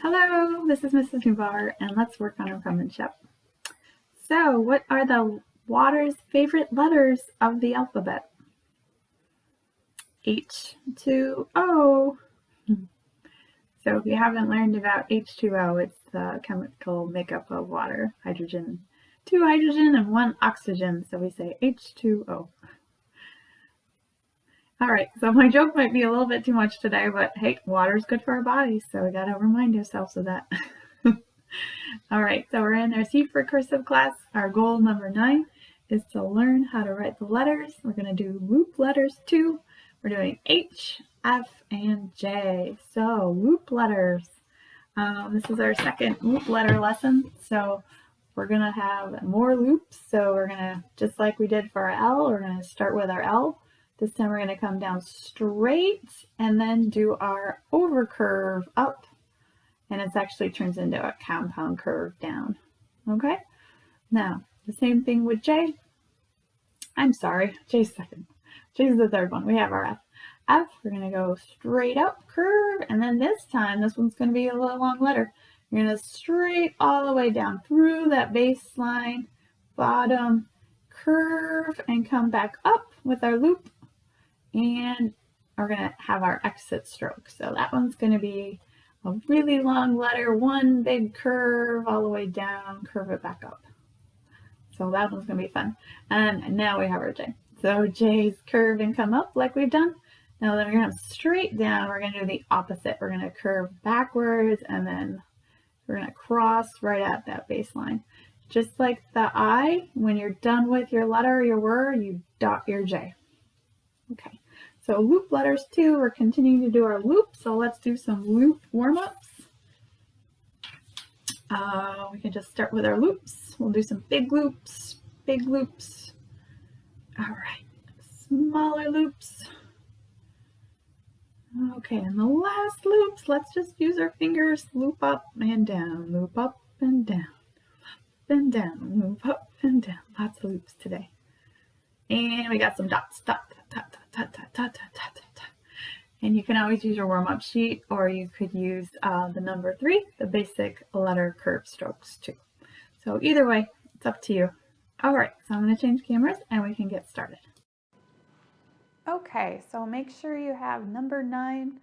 Hello, this is Mrs. Nubar, and let's work on our penmanship. So, what are the water's favorite letters of the alphabet? H2O. So, if you haven't learned about H2O, it's the chemical makeup of water. Hydrogen, 2 hydrogen and 1 oxygen. So we say H2O. All right, so my joke might be a little bit too much today, but hey, water's good for our bodies, so we gotta remind ourselves of that. All right, so we're in our C for Cursive class. Our goal number 9 is to learn how to write the letters. We're gonna do loop letters 2. We're doing H, F, and J. So loop letters. This is our second loop letter lesson. So we're gonna have more loops. So we're gonna, just like we did for our L, we're gonna start with our L. This time we're going to come down straight and then do our over curve up. And it actually turns into a compound curve down. Okay? Now, the same thing with J. I'm sorry, J's second. J's the third one. We have our F. F, we're going to go straight up, curve, and then this time, this one's going to be a little long letter. You're going to straight all the way down through that baseline, bottom, curve, and come back up with our loop. And we're going to have our exit stroke. So that one's going to be a really long letter, one big curve all the way down, curve it back up. So that one's going to be fun. And now we have our J. So J's curve and come up like we've done. Now then we're going to straight down. We're going to do the opposite. We're going to curve backwards and then we're going to cross right at that baseline. Just like the I, when you're done with your letter or your word, you dot your J. Okay. So loop letters 2, we're continuing to do our loop, so let's do some loop warm-ups. We can just start with our loops. We'll do some big loops. All right, smaller loops. Okay, and the last loops, let's just use our fingers, loop up and down, loop up and down, then down, loop up and down. Lots of loops today. And we got some dots, dot, dot, dot, dot, dot, dot, dot, dot, dot. And you can always use your warm-up sheet, or you could use the number 3, the basic letter curve strokes too. So either way, it's up to you. All right, so I'm going to change cameras and we can get started. Okay, so make sure you have number 9,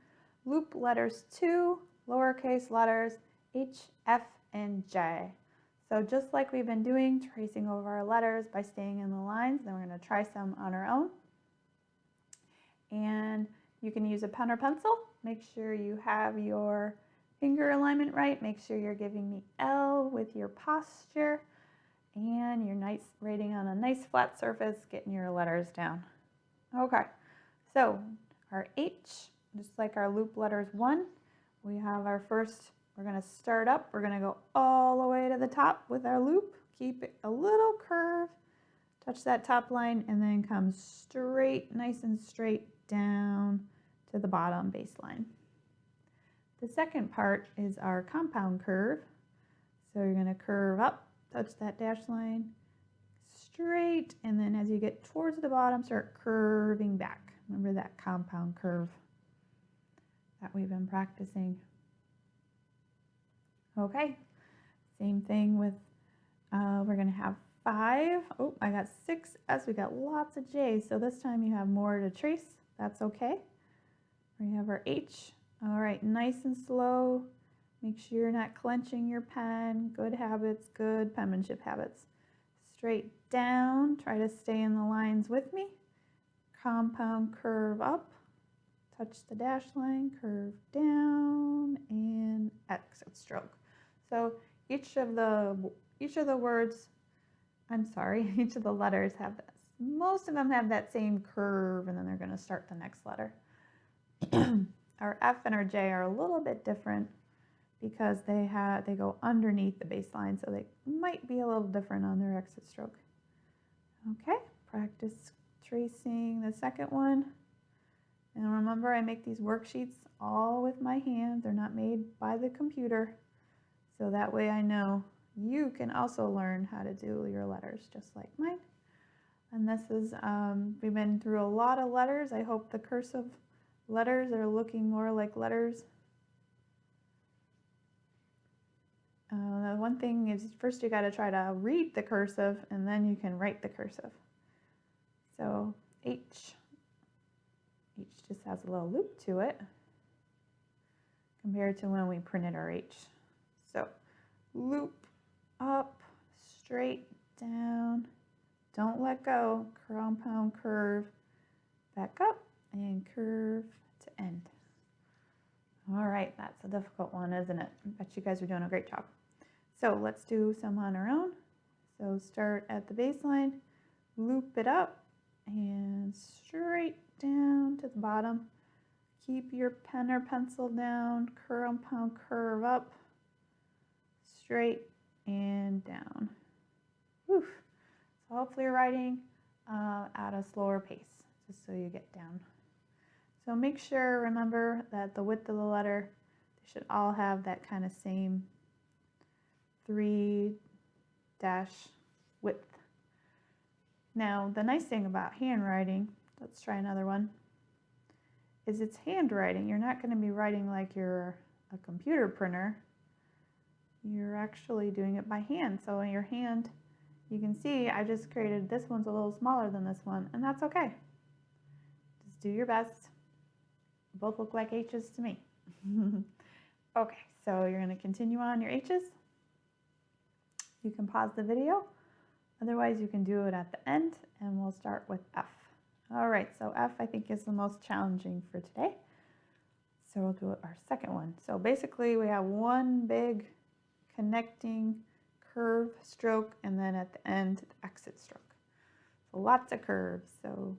loop letters 2, lowercase letters H, F, and J. So just like we've been doing, tracing over our letters by staying in the lines, then we're going to try some on our own. And you can use a pen or pencil. Make sure you have your finger alignment right. Make sure you're giving the L with your posture and you're writing on a nice flat surface, getting your letters down. Okay, so our H, just like our loop letters 1, we have our first. We're going to start up. We're going to go all the way to the top with our loop. Keep it a little curve. Touch that top line and then come straight, nice and straight down to the bottom baseline. The second part is our compound curve. So you're going to curve up, touch that dash line, straight, and then as you get towards the bottom, start curving back. Remember that compound curve that we've been practicing. Okay, same thing with, we're going to have 5. Oh, I got 6 S. We got lots of J's, so this time you have more to trace. That's okay. We have our H. All right, nice and slow. Make sure you're not clenching your pen. Good habits, good penmanship habits. Straight down. Try to stay in the lines with me. Compound curve up. Touch the dash line, curve down, and exit stroke. So each of the words, each of the letters have this. Most of them have that same curve, and then they're going to start the next letter. Our F and our J are a little bit different because they go underneath the baseline, so they might be a little different on their exit stroke. Okay, practice tracing the second one. And remember, I make these worksheets all with my hand. They're not made by the computer. So that way I know you can also learn how to do your letters just like mine. And this is, we've been through a lot of letters. I hope the cursive letters are looking more like letters one thing is first you got to try to read the cursive and then you can write the cursive. So H just has a little loop to it compared to when we printed our H. So loop up, straight down, don't let go, compound curve, back up and curve to end. All right, that's a difficult one, isn't it? I bet you guys are doing a great job. So let's do some on our own. So start at the baseline, loop it up and straight down to the bottom. Keep your pen or pencil down, compound curve up, straight and down. Woof. So hopefully you're writing at a slower pace, just so you get down. So make sure, remember that the width of the letter, they should all have that kind of same 3 dash width. Now, the nice thing about handwriting, let's try another one, is it's handwriting. You're not going to be writing like you're a computer printer. You're actually doing it by hand. So in your hand, you can see I just created, this one's a little smaller than this one, and that's okay. Just do your best. Both look like H's to me. Okay, so you're going to continue on your H's. You can pause the video. Otherwise, you can do it at the end, and we'll start with F. All right, so F I think is the most challenging for today. So we'll do our second one. So basically, we have one big connecting curve stroke, and then at the end, the exit stroke. So lots of curves. So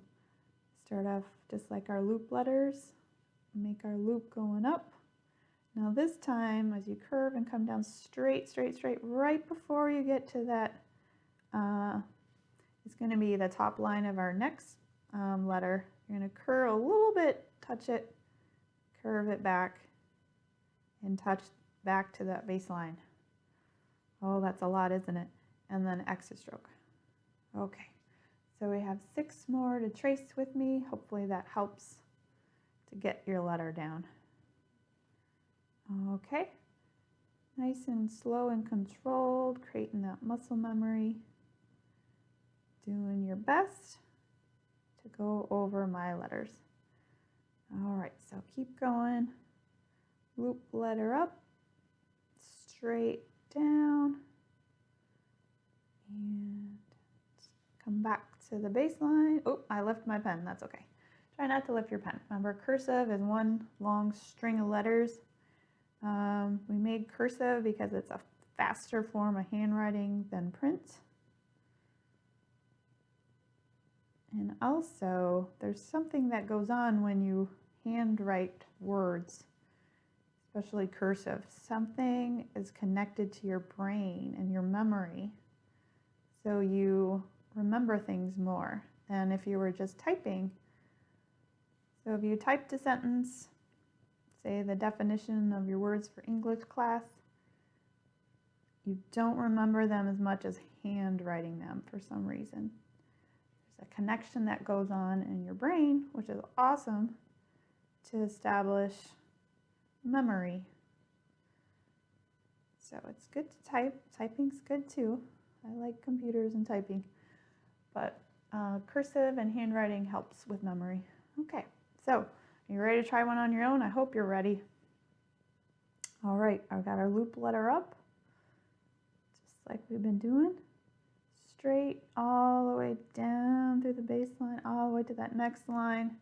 start off just like our loop letters. Make our loop going up. Now this time, as you curve and come down straight, straight, straight, right before you get to that, it's going to be the top line of our next letter. You're going to curve a little bit, touch it, curve it back, and touch back to that baseline. Oh, that's a lot, isn't it? And then exit stroke. Okay, so we have 6 more to trace with me. Hopefully that helps to get your letter down. Okay, nice and slow and controlled, creating that muscle memory. Doing your best to go over my letters. All right, so keep going. Loop letter up, straight down, and come back to the baseline. Oh, I left my pen, that's okay. Try not to lift your pen. Remember, cursive is one long string of letters. We made cursive because it's a faster form of handwriting than print. And also, there's something that goes on when you handwrite words, especially cursive. Something is connected to your brain and your memory, so you remember things more than if you were just typing. So if you typed a sentence, say the definition of your words for English class, you don't remember them as much as handwriting them for some reason. There's a connection that goes on in your brain, which is awesome, to establish memory. So it's good to type. Typing's good too. I like computers and typing, but cursive and handwriting helps with memory. Okay. So, are you ready to try one on your own? I hope you're ready. All right, I've got our loop letter up, just like we've been doing. Straight all the way down through the baseline, all the way to that next line,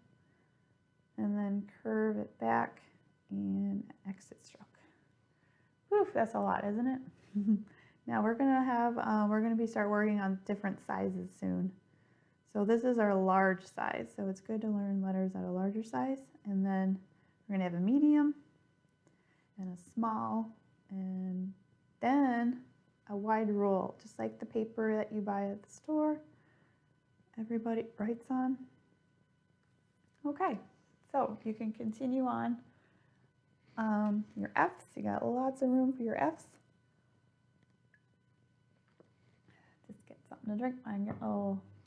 and then curve it back and exit stroke. Whew, that's a lot, isn't it? Now we're gonna be start working on different sizes soon. So this is our large size, so it's good to learn letters at a larger size. And then we're gonna have a medium and a small, and then a wide rule, just like the paper that you buy at the store. Everybody writes on. Okay, so you can continue on your F's. You got lots of room for your F's. Just get something to drink.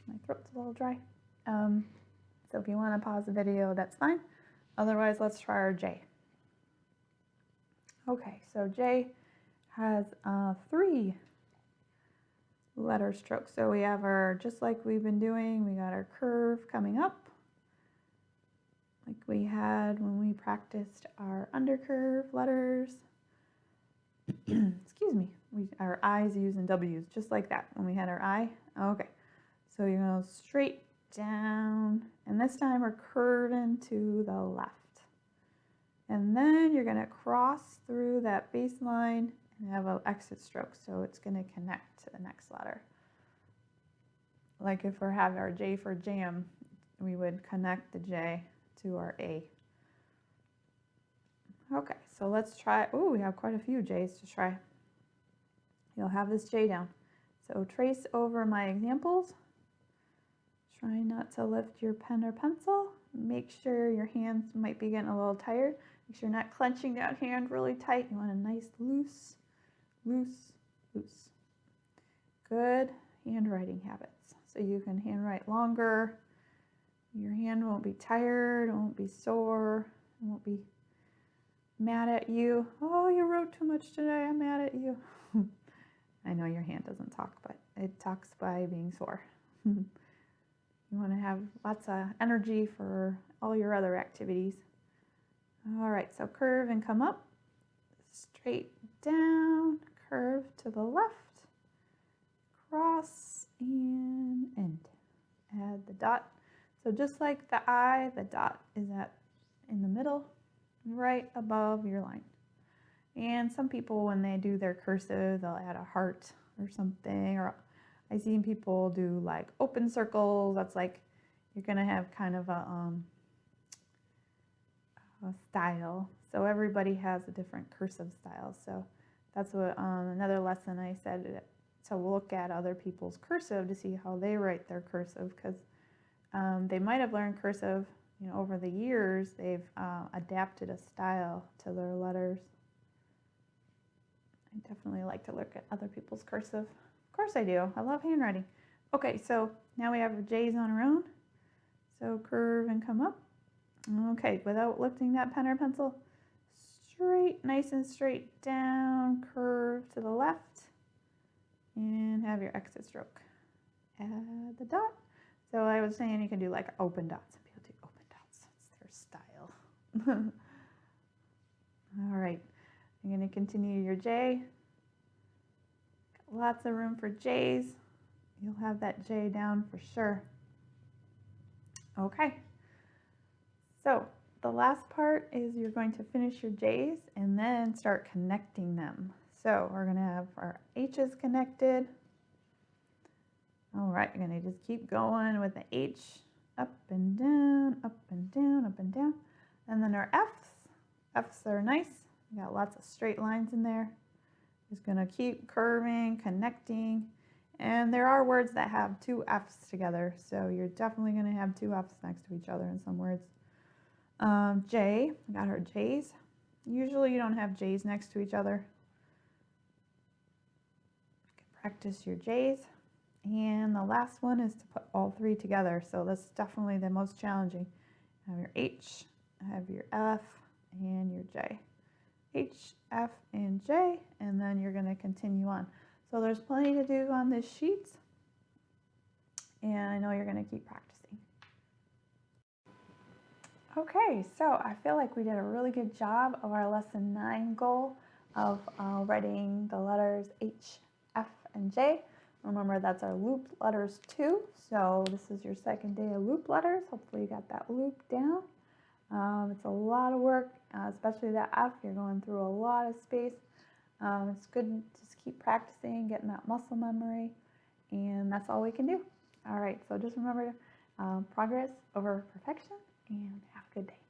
My throat's a little dry. So if you want to pause the video, that's fine. Otherwise, let's try our J. Okay, so J has 3 letter strokes. So we have our, just like we've been doing, we got our curve coming up, like we had when we practiced our undercurve letters. Excuse me, our I's, U's, and W's, just like that when we had our I. Okay, so you're going to go straight down, and this time we're curving to the left. And then you're going to cross through that baseline and have an exit stroke, so it's going to connect to the next letter. Like if we have our J for jam, we would connect the J to our A. Okay, so let's try. Oh, we have quite a few J's to try. You'll have this J down. So trace over my examples. Try not to lift your pen or pencil. Make sure your hands might be getting a little tired. Make sure you're not clenching that hand really tight. You want a nice loose, loose, loose. Good handwriting habits. So you can handwrite longer. Your hand won't be tired, it won't be sore, it won't be mad at you. Oh, you wrote too much today, I'm mad at you. I know your hand doesn't talk, but it talks by being sore. You want to have lots of energy for all your other activities. All right, so curve and come up, straight down, curve to the left, cross and end. Add the dot. So just like the I, the dot is in the middle, right above your line. And some people, when they do their cursive, they'll add a heart or something, or I've seen people do like open circles. That's like you're gonna have kind of a style. So everybody has a different cursive style. So that's what another lesson I said, to look at other people's cursive to see how they write their cursive, because they might have learned cursive, over the years. They've adapted a style to their letters. I definitely like to look at other people's cursive. Of course I do. I love handwriting. Okay, so now we have our J's on our own. So curve and come up. Okay, without lifting that pen or pencil, straight, nice and straight down, curve to the left, and have your exit stroke. Add the dot. So I was saying you can do like open dots. Some people do open dots. It's their style. All right, you're going to continue your J. Got lots of room for J's. You'll have that J down for sure. Okay. So the last part is you're going to finish your J's and then start connecting them. So we're going to have our H's connected. All right, you're going to just keep going with the H, up and down, up and down, up and down. And then our F's. F's are nice. We got lots of straight lines in there. Just going to keep curving, connecting. And there are words that have 2 F's together. So you're definitely going to have 2 F's next to each other in some words. J, I got her J's. Usually you don't have J's next to each other. You can practice your J's. And the last one is to put all 3 together. So that's definitely the most challenging. Have your H, have your F, and your J. H, F, and J, and then you're going to continue on. So there's plenty to do on this sheet, and I know you're going to keep practicing. Okay, so I feel like we did a really good job of our lesson 9 goal of writing the letters H, F, and J. Remember, that's our loop letters 2. So this is your second day of loop letters. Hopefully you got that loop down. It's a lot of work, especially that F. You're going through a lot of space. It's good to just keep practicing, getting that muscle memory, and that's all we can do. All right, so just remember, progress over perfection, and have a good day.